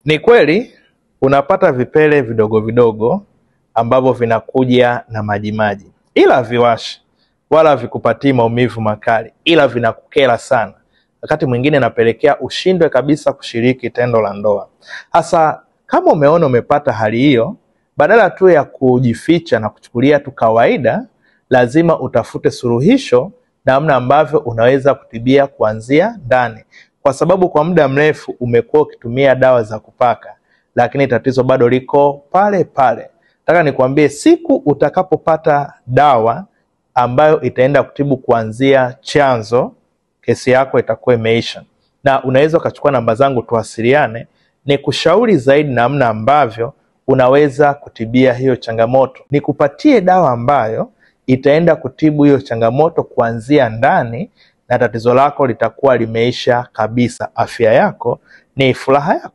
Ni kweli unapata vipele vidogo vidogo ambavyo vinakuja na majimaji, ila haviwashi wala vikupatii maumivu makali, ila vinakukera sana. Wakati mwingine napelekea ushindwe kabisa kushiriki tendo la ndoa. Hasa kama umeona umepata hali hiyo, badala tu ya kujificha na kuchukulia tu kawaida, lazima utafute suluhisho namna ambavyo unaweza kutibia kuanzia ndani. Kwa sababu kwa muda mrefu umekuwa ukitumia dawa za kupaka, lakini tatizo bado liko pale pale. Nataka nikwambie, siku utakapopata dawa ambayo itaenda kutibu kuanzia chanzo, kesi yako itakuwa imeisha. Na unaweza ukachukua namba zangu tuwasiliane, ni kushauri zaidi namna ambavyo unaweza kutibia hiyo changamoto. Nikupatie dawa ambayo itaenda kutibu hiyo changamoto kuanzia ndani, na tatizo lako litakuwa limeisha kabisa. Afya yako ni furaha yako.